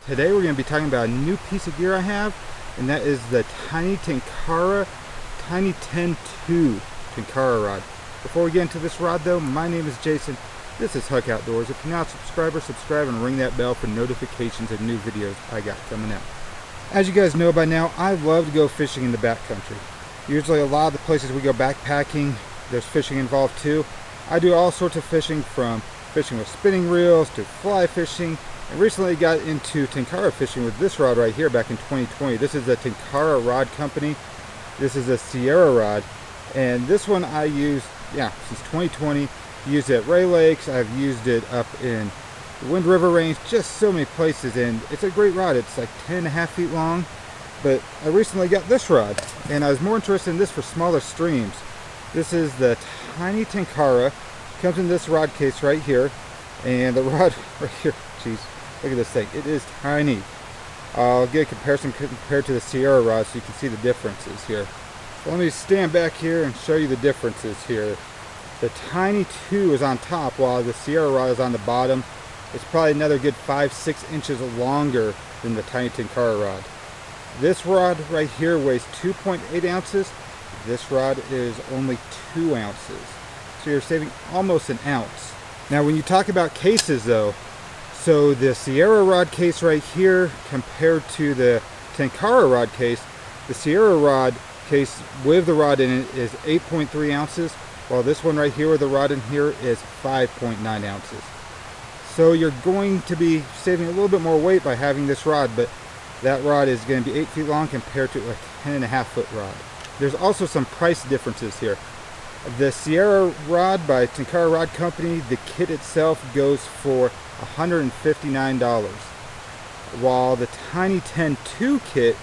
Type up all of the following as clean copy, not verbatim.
Today we're going to be talking about a new piece of gear I have, and that is the tiny Tenkara Tiny 10-2 Tenkara rod. Before we get into this rod though, my name is Jason. This is Huck Outdoors. If you're not a subscriber, subscribe and ring that bell for notifications of new videos I got coming out. As you guys know by now, I love to go fishing in the backcountry. Usually a lot of the places we go backpacking, there's fishing involved too. I do all sorts of fishing, from fishing with spinning reels to fly fishing. I recently got into Tinkara fishing with this rod right here back in 2020. This is a Tenkara rod company. This is a Sierra rod, and this one I used, since 2020. Used it at Ray Lakes. I've used it up in the Wind River Range, just so many places, and it's a great rod. It's like 10.5 feet long, but I recently got this rod, and I was more interested in this for smaller streams. This is the tiny Tenkara. Comes in this rod case right here, and the rod right here, geez, look at this thing. It is tiny. I'll get a comparison compared to the Sierra rod so you can see the differences here. So let me stand back here and show you the differences here. The Tiny 2 is on top while the Sierra rod is on the bottom. It's probably another good 5-6 inches longer than the Tiny Tenkara rod. This rod right here weighs 2.8 ounces. This rod is only 2 ounces. So you're saving almost an ounce. Now when you talk about cases though, so the Sierra rod case right here compared to the Tenkara rod case, the Sierra rod case with the rod in it is 8.3 ounces, while this one right here with the rod in here is 5.9 ounces. So you're going to be saving a little bit more weight by having this rod, but that rod is going to be 8 feet long compared to a 10.5 foot rod. There's also some price differences here. The Sierra rod by Tenkara Rod Company, the kit itself goes for $159, while the Tiny 10-2 kit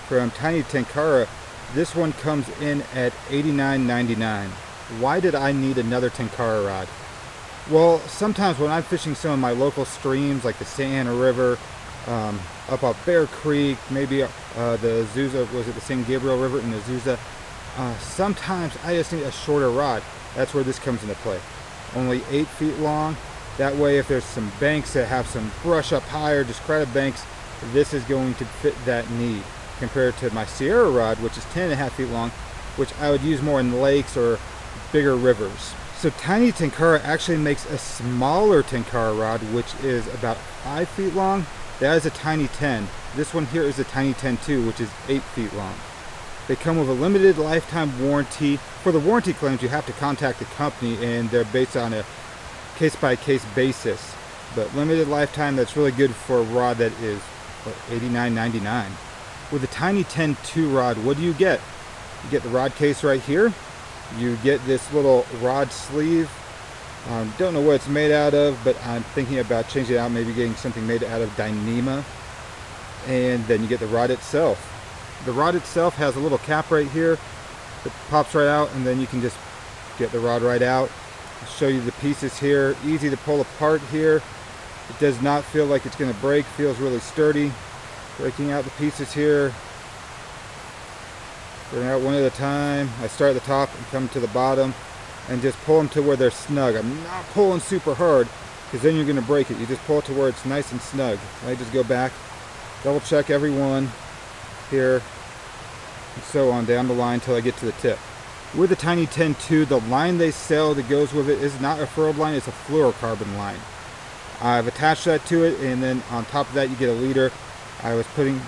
from Tiny Tenkara, this one comes in at $89.99. Why did I need another Tenkara rod? Well, sometimes when I'm fishing some of my local streams like the Santa Ana River, up off Bear Creek, maybe the Azusa, was it the San Gabriel River in Azusa? Sometimes I just need a shorter rod. That's where this comes into play. Only 8 feet long. That way if there's some banks that have some brush up higher, discredited banks, this is going to fit that need. Compared to my Sierra rod, which is 10.5 feet long, which I would use more in lakes or bigger rivers. So Tiny Tenkara actually makes a smaller Tenkara rod, which is about 5 feet long. That is a Tiny 10. This one here is a Tiny 10-2, which is 8 feet long. They come with a limited lifetime warranty. For the warranty claims, you have to contact the company, and they're based on a case-by-case basis. But limited lifetime, that's really good for a rod that is $89.99. With the Tiny 10-2 rod, what do you get? You get the rod case right here. You get this little rod sleeve. Don't know what it's made out of, but I'm thinking about changing it out, maybe getting something made out of Dyneema. And then you get the rod itself. The rod itself has a little cap right here that pops right out, and then you can just get the rod right out. I'll show you the pieces here. Easy to pull apart here. It does not feel like it's going to break. Feels really sturdy. Breaking out the pieces here. Bring out one at a time. I start at the top and come to the bottom and just pull them to where they're snug. I'm not pulling super hard because then you're going to break it. You just pull it to where it's nice and snug. I just go back, double check every one here, and so on down the line until I get to the tip. With the Tiny 10-2, the line they sell that goes with it is not a furrowed line, it's a fluorocarbon line. I've attached that to it, and then on top of that you get a leader. I was putting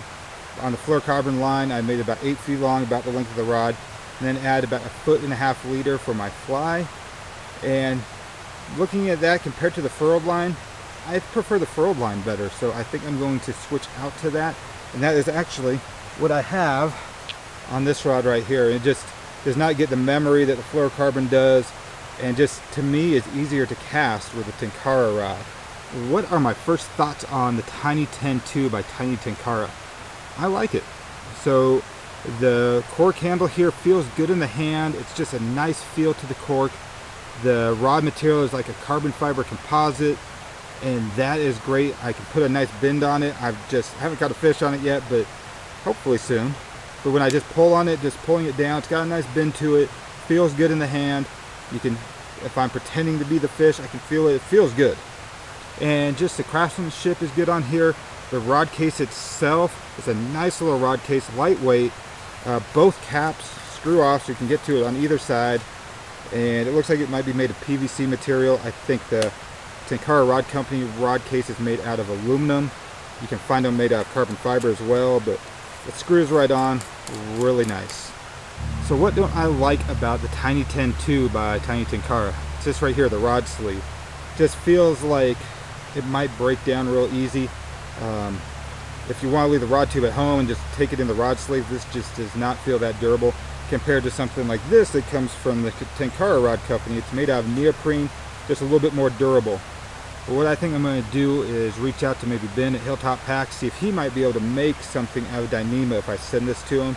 on the fluorocarbon line, I made about 8 feet long, about the length of the rod, and then add about 1.5 foot leader for my fly. And looking at that compared to the furrowed line, I prefer the furrowed line better, so I think I'm going to switch out to that. And that is actually what I have on this rod right here. It just does not get the memory that the fluorocarbon does, and just to me is easier to cast with the Tenkara rod. What are my first thoughts on the Tiny 10-2 by Tiny Tenkara? I like it. So the cork handle here feels good in the hand. It's just a nice feel to the cork. The rod material is like a carbon fiber composite, and that is great. I can put a nice bend on it. I haven't got a fish on it yet, but hopefully soon. But when I just pull on it, just pulling it down, it's got a nice bend to it. Feels good in the hand. You can, if I'm pretending to be the fish, I can feel it. It feels good. And just the craftsmanship is good on here. The rod case itself is a nice little rod case, lightweight. Both caps screw off so you can get to it on either side. And it looks like it might be made of PVC material. I think the Tenkara Rod Company rod case is made out of aluminum. You can find them made out of carbon fiber as well, but it screws right on, really nice. So what don't I like about the Tiny 10-2 by Tiny Tenkara? It's this right here, the rod sleeve. Just feels like it might break down real easy. If you want to leave the rod tube at home and just take it in the rod sleeve, this just does not feel that durable compared to something like this that comes from the Tenkara Rod Company. It's made out of neoprene, just a little bit more durable. But what I think I'm going to do is reach out to maybe Ben at Hilltop Pack, see if he might be able to make something out of Dyneema if I send this to him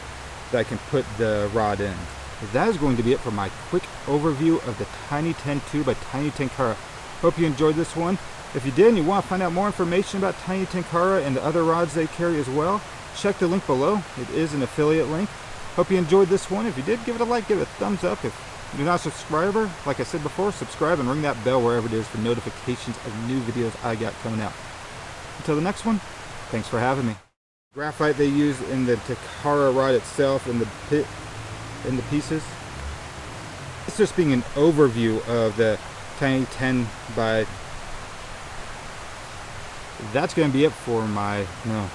that I can put the rod in. But that is going to be it for my quick overview of the Tiny 10-2 by Tiny Tenkara. Hope you enjoyed this one. If you did and you want to find out more information about Tiny Tenkara and the other rods they carry as well, check the link below. It is an affiliate link. Hope you enjoyed this one. If you did, give it a like, give it a thumbs up. If you're not a subscriber, like I said before, subscribe and ring that bell wherever it is for notifications of new videos I got coming out. Until the next one, thanks for having me. Graphite they use in the Tenkara rod itself, in the pieces. It's just being an overview of the Tiny 10 by... That's going to be it for my... No.